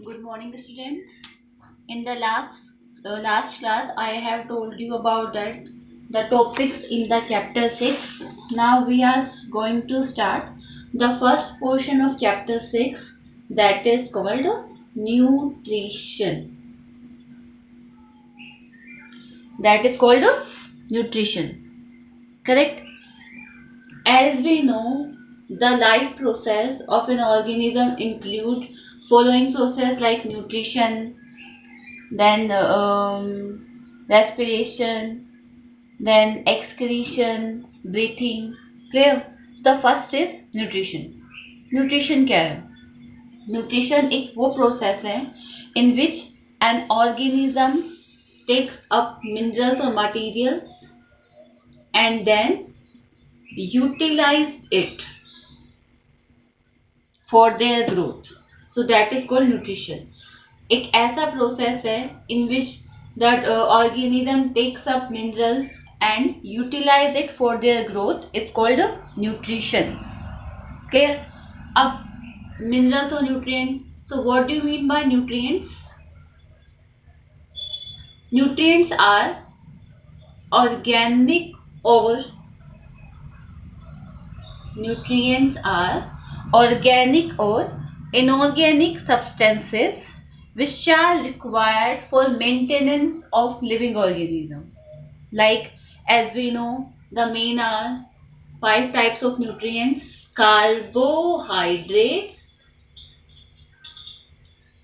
Good morning, students. In the last class, I have told you about that the topics in the chapter 6. Now we are going to start the first portion of chapter 6, that is called nutrition. That is called nutrition. Correct? As we know, the life process of an organism include following process like nutrition, then respiration, then excretion, breathing. Clear? The first is nutrition. Nutrition क्या है? Nutrition एक वो process है in which an organism takes up minerals or materials and then utilized it for their growth. So that is called nutrition. एक ऐसा process है in which the organism takes up minerals and utilize it for their growth. It's called nutrition. Clear? अब minerals और nutrient. So what do you mean by nutrients? Nutrients are organic or nutrients are organic or inorganic substances which are required for maintenance of living organism. Like, as we know, the main are five types of nutrients: carbohydrates,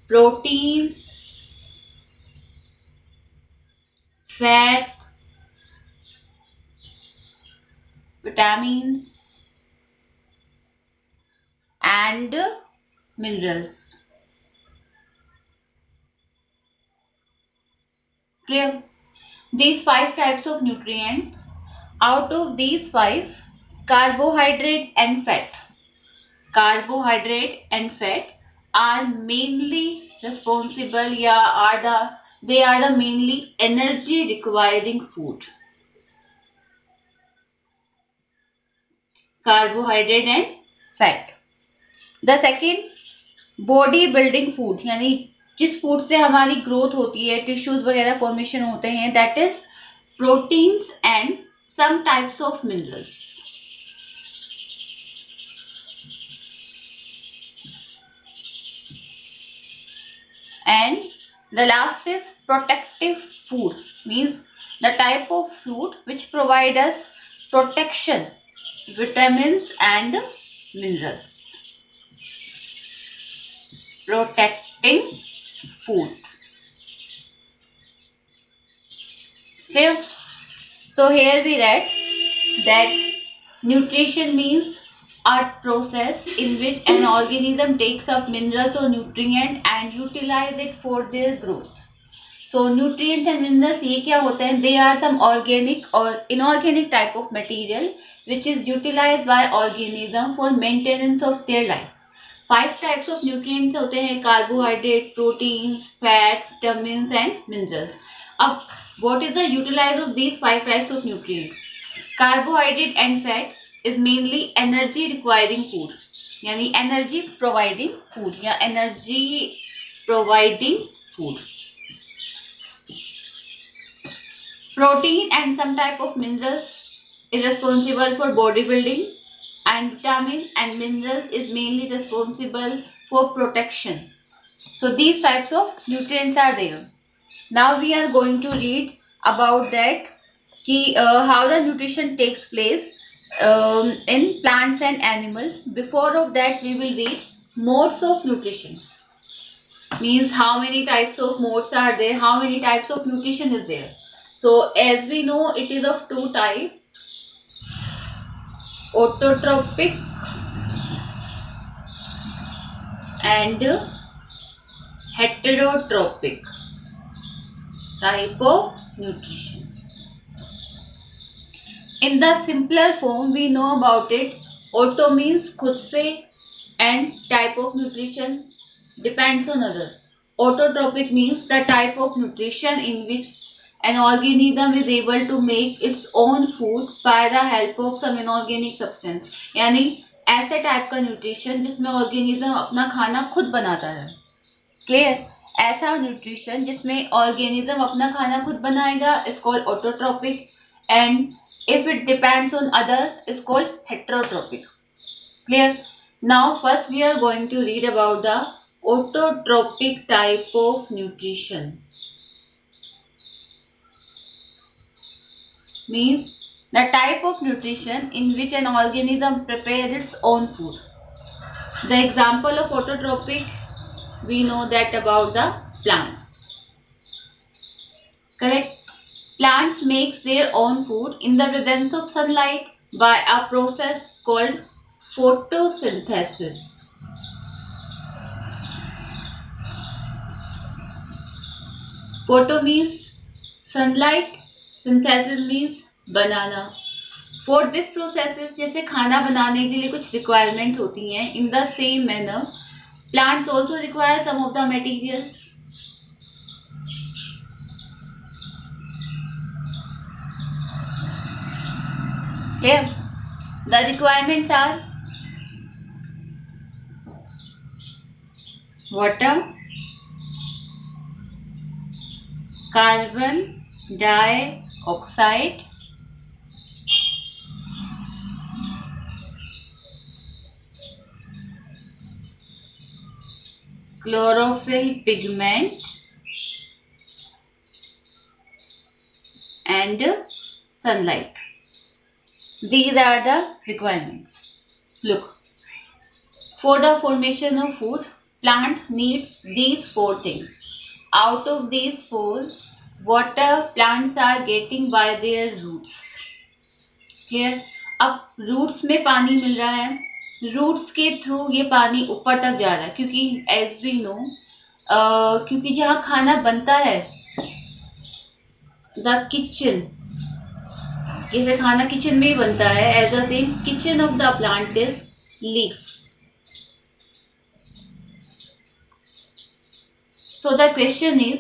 proteins, fats, vitamins, and minerals. Clear? These five types of nutrients. Out of these five, carbohydrate and fat are mainly responsible, they are the mainly energy requiring food. Carbohydrate and fat. The second, body building food, यानी जिस food से हमारी growth होती है, tissues वगैरह formation होते हैं, that is proteins and some types of minerals. And the last is protective food, means the type of food which provide us protection, vitamins and minerals. Protecting food. Clear? So here we read that nutrition means a process in which an organism takes up minerals or nutrient and utilize it for their growth. So nutrients and minerals ये क्या होते हैं? They are some organic or inorganic type of material which is utilized by organism for maintenance of their life. Five types of nutrients होते हैं: carbohydrate, proteins, fat, vitamins and minerals. अब what is the utilize of these five types of nutrients? Carbohydrate and fat is mainly energy requiring food, यानी energy providing food या energy providing food. Protein and some type of minerals is responsible for body building, and vitamins and minerals is mainly responsible for protection. So these types of nutrients are there. Now we are going to read about that how the nutrition takes place in plants and animals. Before of that we will read modes of nutrition, means how many types of modes are there, how many types of nutrition is there. So as we know, it is of two types: autotrophic and heterotrophic type of nutrition. In the simpler form we know about it. Auto means खुद से, and type of nutrition depends on other. Autotrophic means the type of nutrition in which an organism is able to make its own food by the help of some inorganic substance, यानी ऐसे type का nutrition जिसमें organism अपना खाना खुद बनाता है. Clear? ऐसा न्यूट्रिशन जिसमें ऑर्गेनिज्म अपना खाना खुद बनाएगा is called autotrophic, and if it depends on others is called heterotropic. Clear? Now first we are going to read about the autotropic type of nutrition. Means the type of nutrition in which an organism prepares its own food. The example of autotropic, we know that about the plants. Correct? Plants makes their own food in the presence of sunlight by a process called photosynthesis. Photo means sunlight, synthesis means banana. For this process जैसे खाना बनाने के लिए कुछ requirement होती हैं, in the same manner plants also require some of the materials. Clear? The requirements are water, carbon dioxide, chlorophyll pigment, and sunlight. These are the requirements. Look, for the formation of food, plant needs these four things. Out of these four, water plants are getting by their roots. Clear? अब roots में पानी मिल रहा है, roots के through ये पानी ऊपर तक जा रहा है, क्योंकि एज वी नो, क्योंकि जहाँ खाना बनता है, द किचन, जैसे खाना किचन में ही बनता है, as a same kitchen of the plant is leaf. So the question is,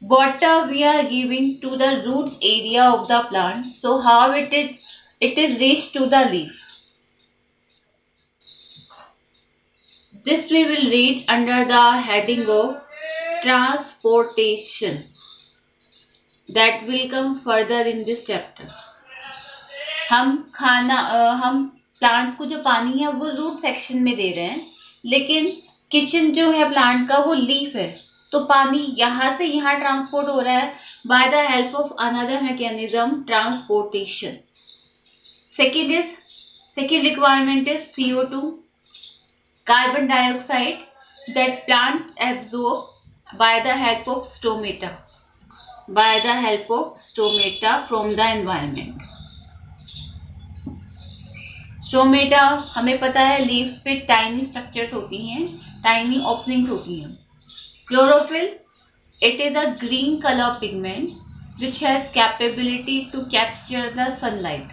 water we are giving to the roots area of the plant. So how it is reached to the leaf? This we will read under the heading of transportation. That will come further in this chapter. हम plants को जो पानी है वो root section में दे रहे हैं, लेकिन किचन जो है प्लांट का वो लीफ है, तो पानी यहाँ से यहाँ ट्रांसपोर्ट हो रहा है by the help of another mechanism, transportation. Second requirement is CO2, carbon dioxide, that plant absorb by the help of stomata from the environment. Stomata हमें पता है लीव्स पे टाइनी स्ट्रक्चर्स होती हैं, टाइनी ओपनिंग्स होती हैं. Chlorophyll, it is a green colour pigment which has capability to capture the sunlight.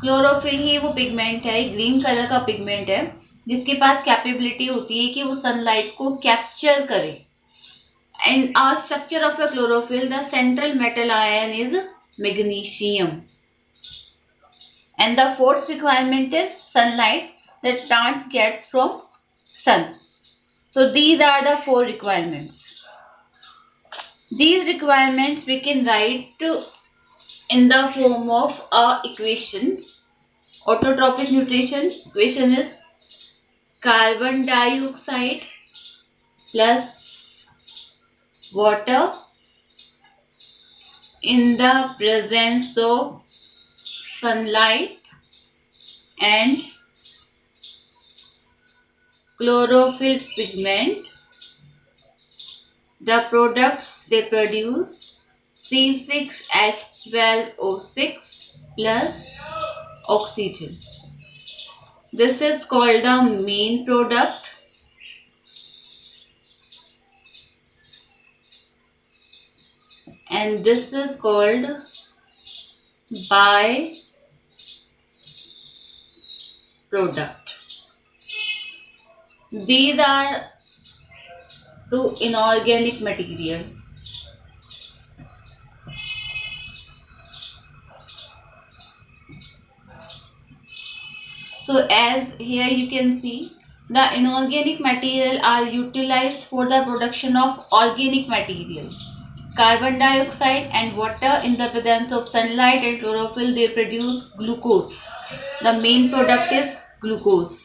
Chlorophyll ही वो पिगमेंट है, ग्रीन कलर का पिगमेंट है, जिसके पास कैपेबिलिटी होती है कि वो सनलाइट को कैप्चर करे. And a structure of the chlorophyll, the central metal ion is magnesium. And the fourth requirement is sunlight that plants gets from sun. So these are the four requirements. These requirements we can write in the form of a equation. Autotropic nutrition equation is carbon dioxide plus water in the presence of sunlight and chlorophyll pigment. The products they produce C6H12O6 plus oxygen. This is called the main product. And this is called byproduct. These are two inorganic material. So as here you can see The inorganic material are utilized for the production of organic material. Carbon dioxide and water in the presence of sunlight and chlorophyll they produce glucose. The main product is glucose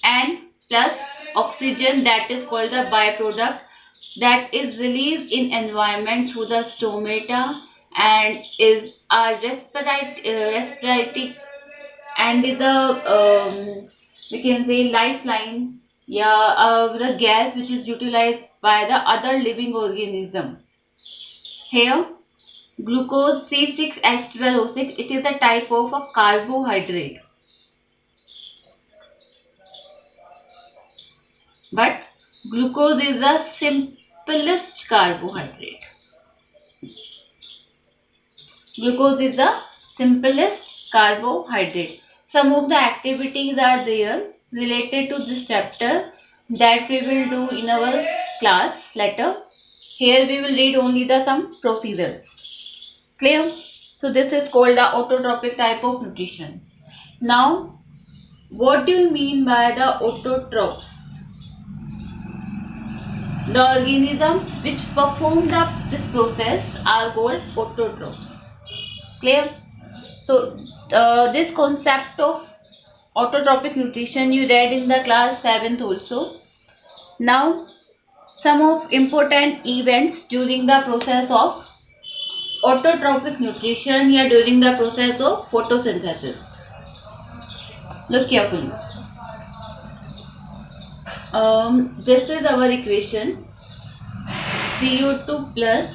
and plus oxygen that is called the byproduct that is released in environment through the stomata and is a respiratory and is the we can say lifeline, yeah, the gas which is utilized by the other living organism. Here glucose C6H12O6, it is a type of a carbohydrate, but glucose is the simplest carbohydrate. Glucose is the simplest carbohydrate. Some of the activities are there related to this chapter that we will do in our class later. Here we will read only the some procedures. Clear? So this is called the autotrophic type of nutrition. Now, what do you mean by the autotrophs? The organisms which perform this process are called autotrophs. Clear? So this concept of autotrophic nutrition you read in the class 7th also. Now some of important events during the process of autotrophic nutrition here during the process of photosynthesis. Look carefully. This is our equation. CO2 plus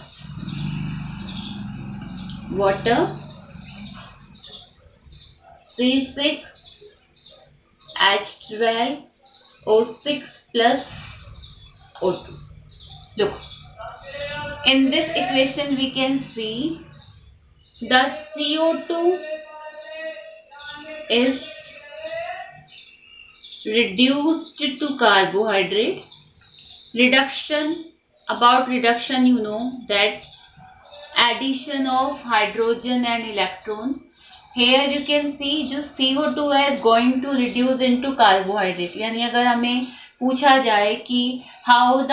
water C6H12O6 plus O2. Look, in this equation we can see the CO2 is reduced to carbohydrate. About reduction you know that addition of hydrogen and electron. Here you can see जो CO2 है going to reduce into carbohydrate. यानी अगर हमें पूछा जाए कि how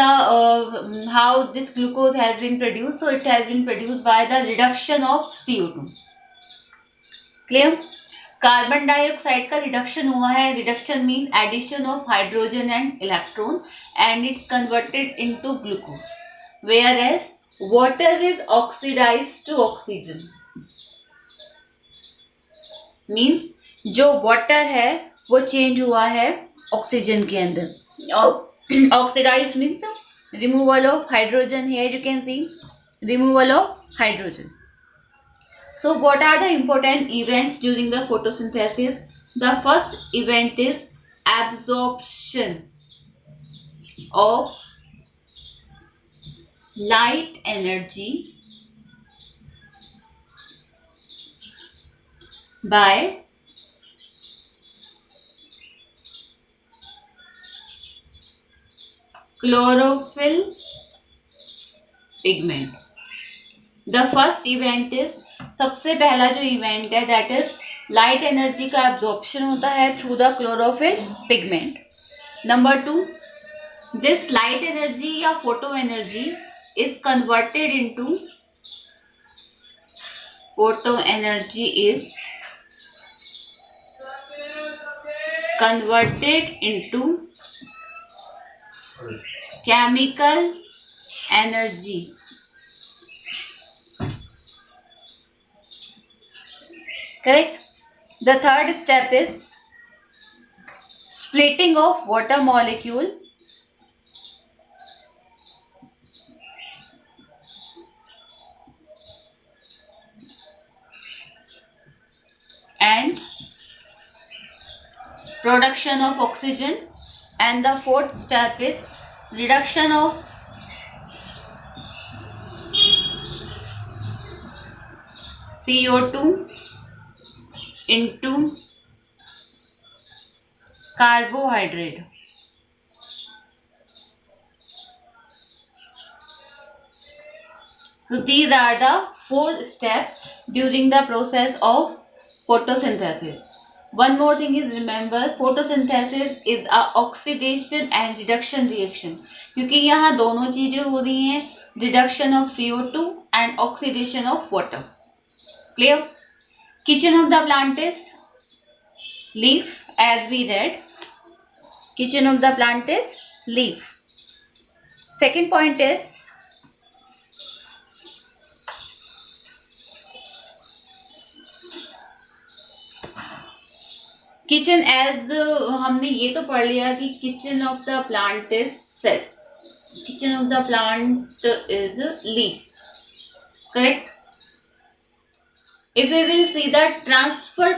this glucose has been produced, so it has been produced by the reduction of CO2. Clear? Carbon dioxide का reduction हुआ है. Reduction mean addition of hydrogen and electron and it's converted into glucose, whereas water is oxidised to oxygen. Means जो water है वो change हुआ है oxygen के अंदर. Oxidise means removal of hydrogen. Here you can see removal of hydrogen. So what are the important events during the photosynthesis? The first event is absorption of light energy by chlorophyll pigment. The first event is, सबसे पहला जो event है that is light energy का absorption होता है through the chlorophyll pigment. Number 2, this light energy या photo energy is converted into chemical energy. Correct? The third step is splitting of water molecule and production of oxygen, and the fourth step is reduction of CO2 into carbohydrate. So these are the 4 steps during the process of photosynthesis. One more thing is remember photosynthesis is a oxidation and reduction reaction, क्योंकि यहाँ दोनों चीजें हो रही हैं, reduction of CO2 and oxidation of water. Clear? Kitchen of the plant is leaf, as we read. Kitchen of the plant is leaf. Second point is kitchen as हमने ये तो पढ़ लिया कि kitchen of the plant is cell, kitchen of the plant is leaf, correct. If we will see the transfer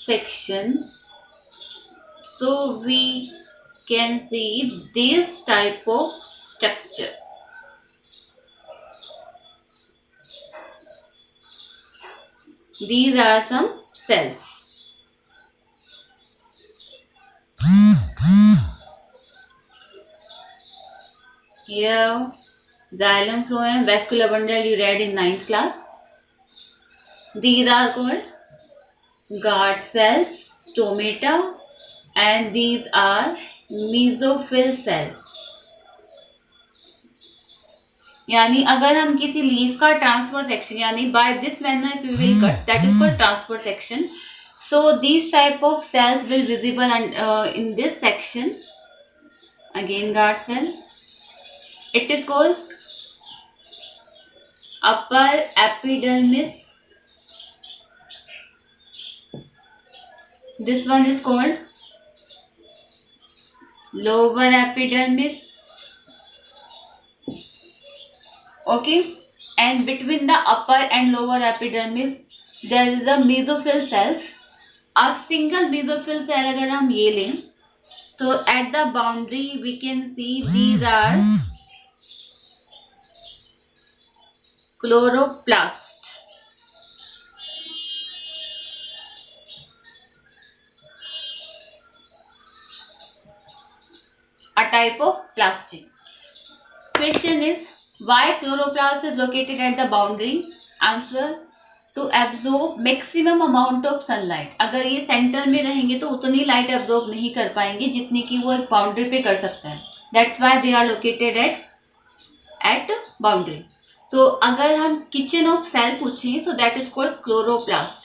section, so we can see this type of structure. These are some cells. Here, xylem phloem, vascular bundle you read in 9th class. These are called guard cells, stomata, and these are mesophyll cells. यानी अगर हम किसी leaf का transfer section, यानी by this manner we will cut, that is called transfer section. So this type of cells will visible in this section. Again guard cell, it is called upper epidermis. This one is called lower epidermis. Okay, and between the upper and lower epidermis there is a mesophyll cells. A single mesophyll cell अगर हम ये लें तो at the boundary we can see these are chloroplast. A type of plastic. Question is, why chloroplast is located at the boundary? Answer, to absorb maximum amount of sunlight. अगर ये centre में रहेंगे तो उतनी लाइट एब्जॉर्ब नहीं कर पाएंगे जितनी कि वो एक बाउंड्री पे कर सकते हैं. That's why they are located at boundary. तो अगर हम kitchen of cell पूछें तो that is called chloroplast.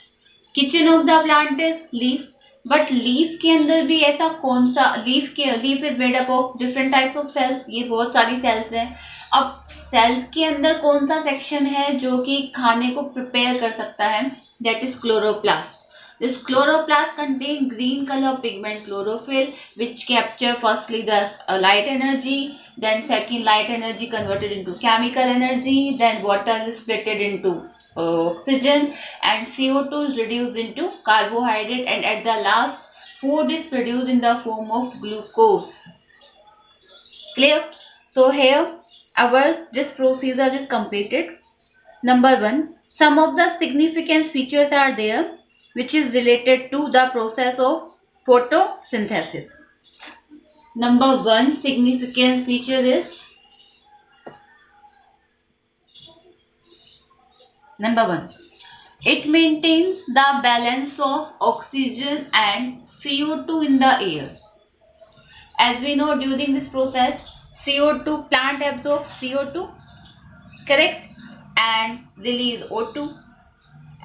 Kitchen of the plant is leaf. But leaf के अंदर भी ऐसा कौन सा, leaf is made up of different types of cells, ये बहुत सारी सेल्स हैं. अब सेल्स के अंदर कौन सा सेक्शन है जो कि खाने को प्रिपेयर कर सकता है, that is chloroplast. This chloroplast contain green colour pigment chlorophyll which capture firstly the light energy, then second light energy converted into chemical energy, then water is splitted into oxygen and CO2 is reduced into carbohydrate, and at the last food is produced in the form of glucose. Clear? So here our this procedure is completed. Number 1, some of the significant features are there which is related to the process of photosynthesis. Number 1 significant feature is, number 1, it maintains the balance of oxygen and CO2 in the air. As we know, during this process CO2, plant absorbs CO2, correct, and release O2,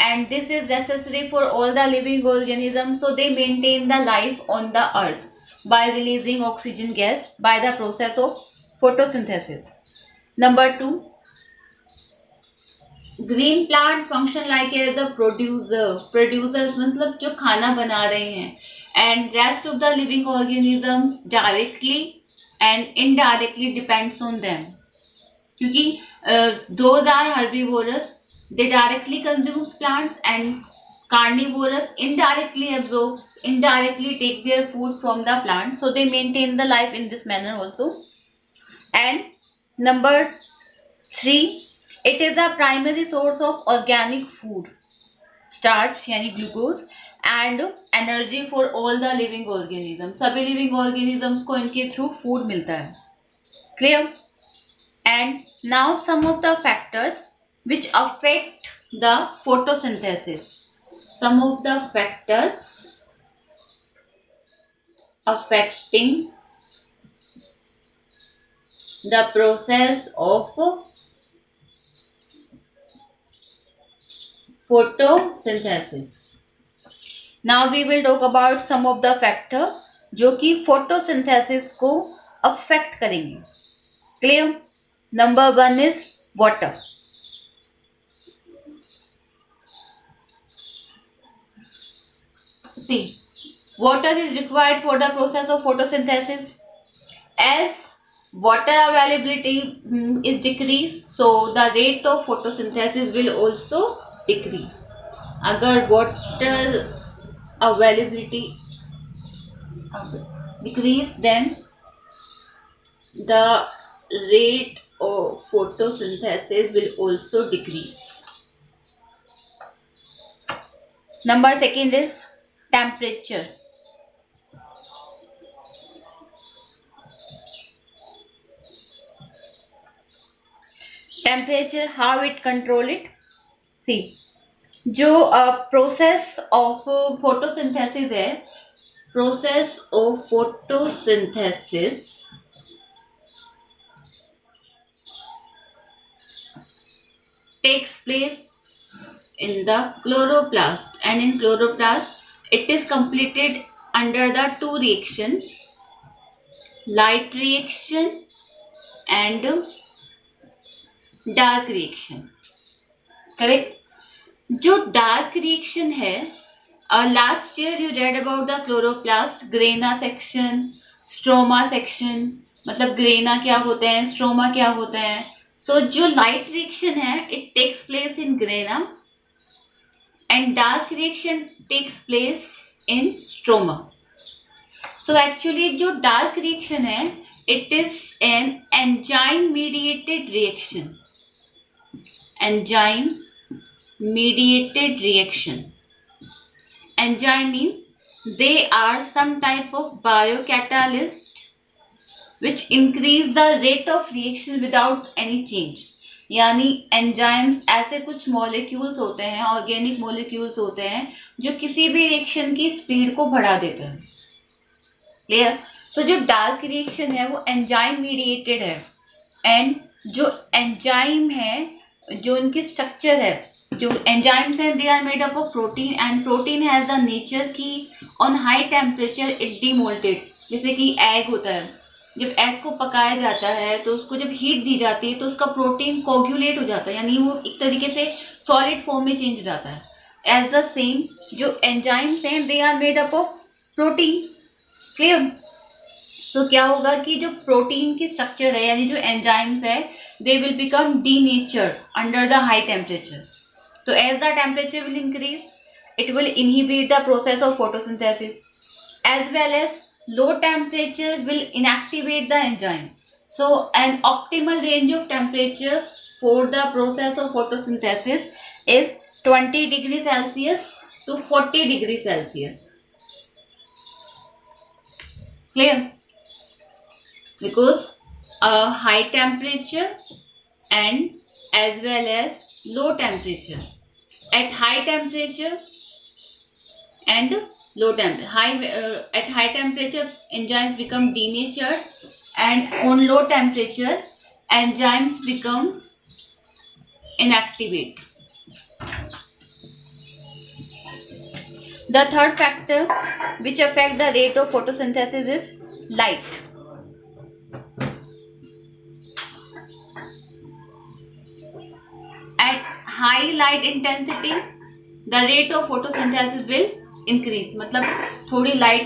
and this is necessary for all the living organisms, so they maintain the life on the earth by releasing oxygen gas by the process of photosynthesis. Number 2, green plant function like as the producers मतलब जो खाना बना रहे हैं, and rest of the living organisms directly and indirectly depends on them, क्योंकि those are herbivorous, they directly consumes plants, and carnivorous indirectly take their food from the plant, so they maintain the life in this manner also. And number 3, it is the primary source of organic food, starch यानी glucose, and energy for all the living organisms. सभी living organisms को इनके through food मिलता है. Clear? And now some of the factors which affect the photosynthesis. Some of the factors affecting the process of photosynthesis. Now we will talk about some of the factor जो कि photosynthesis को affect करेंगे. Clear? Number 1 is water. See, water is required for the process of photosynthesis. As water availability is decreased, so the rate of photosynthesis will also decrease. अगर water availability decrease, then the rate of photosynthesis will also decrease. Number 2 is temperature. Temperature, how it control it? See, जो process of photosynthesis है, process of photosynthesis takes place in the chloroplast, and in chloroplast it is completed under the two reactions, light reaction and dark reaction. Correct. जो dark reaction है, last year you read about the chloroplast, grana section, stroma section. मतलब grana क्या होते हैं, stroma क्या होते हैं. So जो लाइट रिएक्शन है, it takes place in grana and dark reaction takes place in stroma. So actually जो डार्क रिएक्शन है, it is an enzyme mediated reaction. Enzyme mediated reaction. Enzyme means they are some type of biocatalyst which increase the rate of reaction without any change. यानी enzymes ऐसे कुछ molecules होते हैं, organic molecules होते हैं, जो किसी भी रिएक्शन की स्पीड को बढ़ा देते हैं. क्लियर. तो जो डार्क रिएक्शन है वो एंजाइम मीडिएटेड है, एंड जो एंजाइम है, जो इनकी स्ट्रक्चर है, जो एंजाइम्स हैं, they are made up of protein, and protein has the nature की on high temperature it demolted. जैसे कि एग होता है, जब एग को पकाया जाता है तो उसको जब हीट दी जाती है तो उसका प्रोटीन कोगुलेट हो जाता है, यानी वो एक तरीके से सॉलिड फॉर्म में चेंज हो जाता है. एज द सेम जो एंजाइम्स हैं, they are made up of protein. Clear. तो क्या होगा कि जो प्रोटीन की स्ट्रक्चर है, यानी जो एंजाइम्स है, they will become denatured under the high temperature. So as the temperature will increase, it will inhibit the process of photosynthesis, as well as low temperature will inactivate the enzyme. So an optimal range of temperature for the process of photosynthesis is 20 degrees Celsius to 40 degrees Celsius. Clear? Because high temperature and as well as low temperature. At high temperature and low temperature, at high temperature enzymes become denatured, and on low temperature enzymes become inactivate. The third factor which affect the rate of photosynthesis is light. At high light intensity, the rate of photosynthesis will increase. मतलब थोड़ी light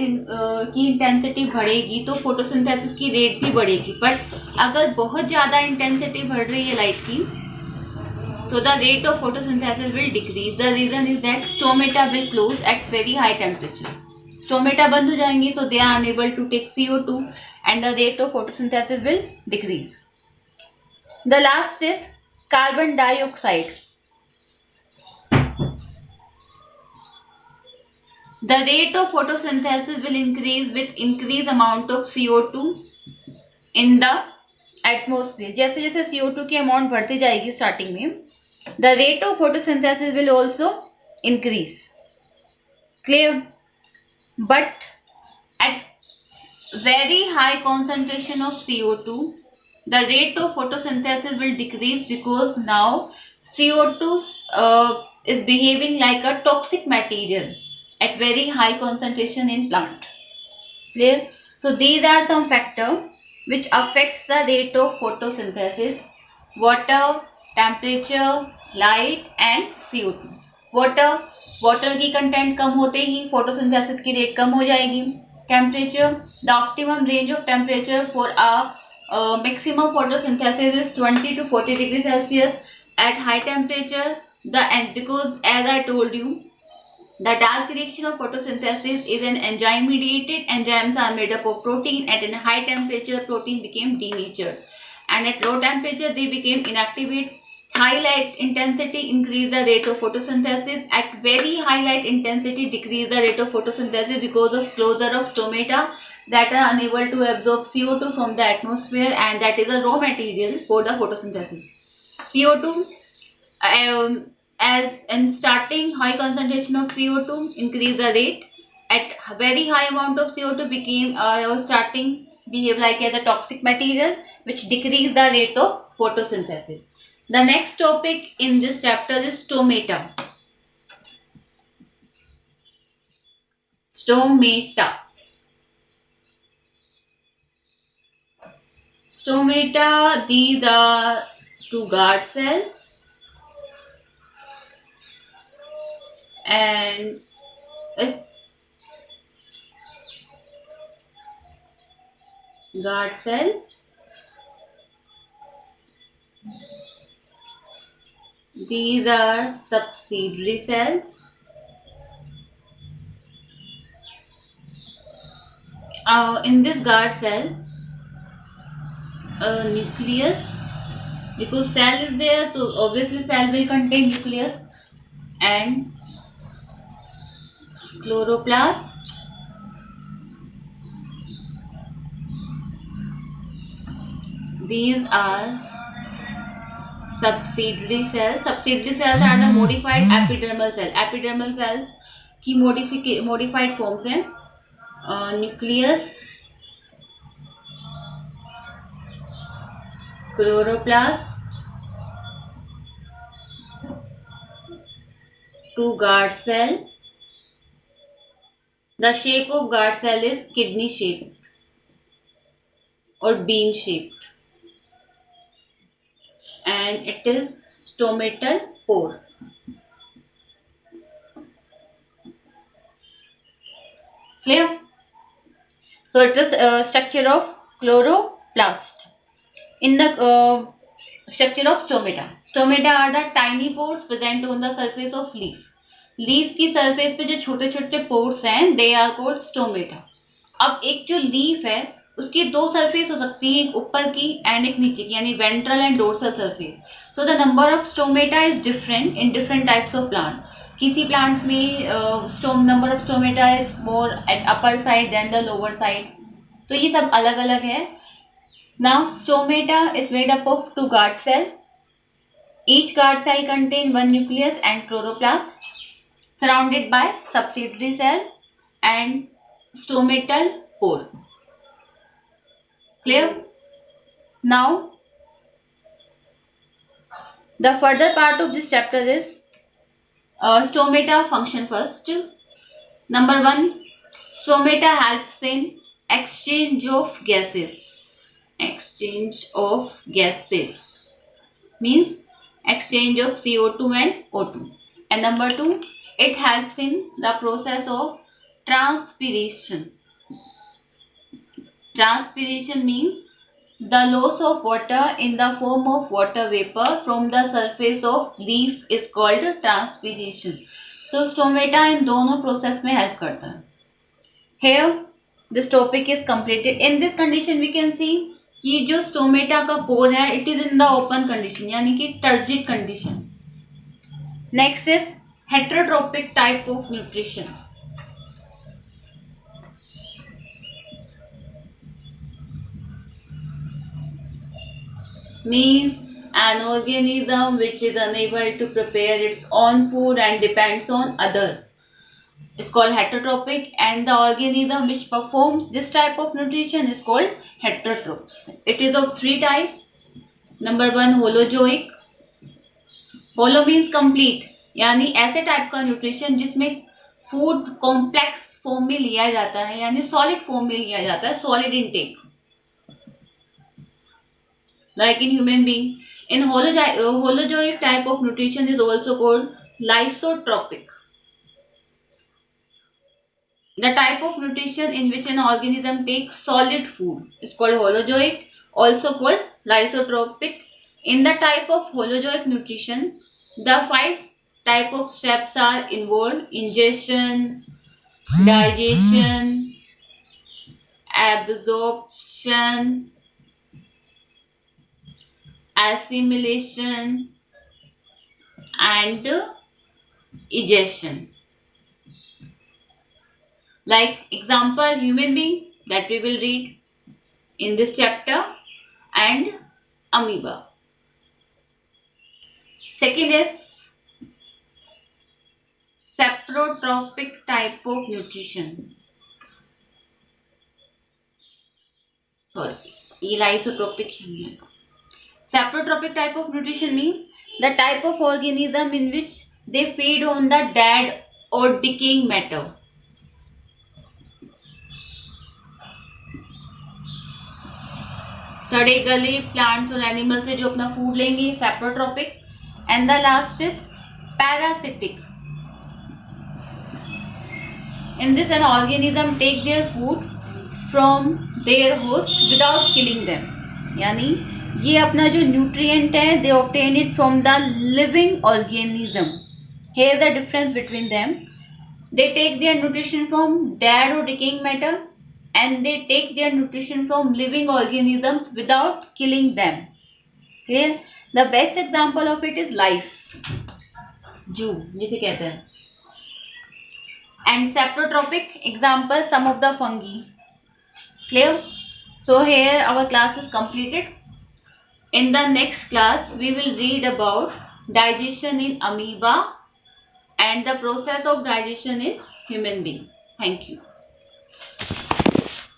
की intensity बढ़ेगी तो photosynthesis की rate भी बढ़ेगी. But अगर बहुत ज़्यादा इंटेंसिटी बढ़ रही है लाइट की, तो the rate of photosynthesis will decrease. The reason is that stomata will close at very high temperature. Stomata बंद हो जाएंगी, so they are unable to take CO2 and the rate of photosynthesis will decrease. The last is carbon dioxide. The rate of photosynthesis will increase with increased amount of CO2 in the atmosphere. जैसे जैसे CO2 की amount बढ़ती जाएगी starting में, the rate of photosynthesis will also increase. Clear? But at very high concentration of CO2, the rate of photosynthesis will decrease because now CO2 is behaving like a toxic material at very high concentration in plant. Clear? So these are some factors which affects the rate of photosynthesis: water, temperature, light and CO2. Water की content कम होते ही photosynthesis की rate कम हो जाएगी. Temperature, the optimum range of temperature for a maximum photosynthesis is 20 to 40 degrees Celsius. At high temperature, because as I told you, the dark reaction of photosynthesis is an enzyme mediated. Enzymes are made up of protein. At a high temperature, protein became denatured, and at low temperature, they became inactivated. High light intensity increase the rate of photosynthesis. At very high light intensity, decrease the rate of photosynthesis because of closure of stomata that are unable to absorb CO2 from the atmosphere, and that is a raw material for the photosynthesis. CO2, as in starting high concentration of CO2 increase the rate. At very high amount of CO2 became starting behave like as a toxic material which decrease the rate of photosynthesis. The next topic in this chapter is stomata. Stomata. Stomata, these are two guard cells and guard cell. These are subsidiary cells. In this guard cell, nucleus, because cell is there, so obviously cell will contain nucleus and chloroplast. These are subsidiary cells. Subsidiary cells are the modified epidermal cell. Epidermal cells की modified forms हैं nucleus, chloroplast, two guard cell. The shape of guard cell is kidney shaped or bean shaped, and it is stomatal pore. Clear? So it is structure of chloroplast. In the structure of stomata. Stomata are the tiny pores present on the surface of leaf. Leaf की surface पे जो छोटे छोटे pores हैं they are called stomata. अब एक जो leaf है उसकी दो सरफेस हो सकती है, एक ऊपर की एंड एक नीचे की, यानी ventral and dorsal surface. So the number of stomata is different in different types of plant. किसी प्लांट में number of stomata is more at upper side than the lower side. तो ये सब अलग अलग है. Now stomata is made up of two guard cells. Each guard cell contains one nucleus and chloroplast, surrounded by subsidiary cell and stomatal pore. Clear? Now the further part of this chapter is stomata function first. Number 1, stomata helps in exchange of gases. Exchange of gases means exchange of CO2 and O2. And number 2, it helps in the process of transpiration. Transpiration means the loss of water in the form of water vapor from the surface of leaf is called transpiration. So stomata इन दोनों process में help करता है. Here this topic is completed. In this condition we can see कि जो stomata का pore है it is in the open condition, यानी कि turgid condition. Next is heterotrophic type of nutrition. Means An organism which is unable to prepare its own food and depends on other. It's called heterotrophic, and the organism which performs this type of nutrition is called heterotrophs. It is of three types. Number one, holozoic. Hollow means complete, यानी ऐसे type का nutrition जिसमें food complex form में लिया जाता है, यानी solid form में लिया जाता है, solid intake, like in human being. In holozoic type of nutrition is also called lysotropic. The type of nutrition in which an organism takes solid food is called holozoic, also called lysotropic. In the type of holozoic nutrition, the 5 type of steps are involved: ingestion, digestion, absorption, assimilation, and egestion. Like example, human being that we will read in this chapter, and amoeba. Second is saprotropic type of nutrition. Sorry, lysotropic. Saprotropic type of nutrition means the type of organism in which they feed on the dead or decaying matter. सड़े गले plants और animal से जो अपना food लेंगे, saprotrophic. And the last is parasitic. In this an organism take their food from their host without killing them, यानी ये अपना जो न्यूट्रिएंट है they obtain it from the living organism. Here the difference between them. They take their nutrition from dead or decaying matter, and they take their nutrition from living organisms without killing them. Clear? The best example of it is lice, जू जिसे कहते हैं. And saprotropic example, some of the fungi. Clear? So here our class is completed. In the next class we will read about digestion in amoeba and the process of digestion in human being. Thank you.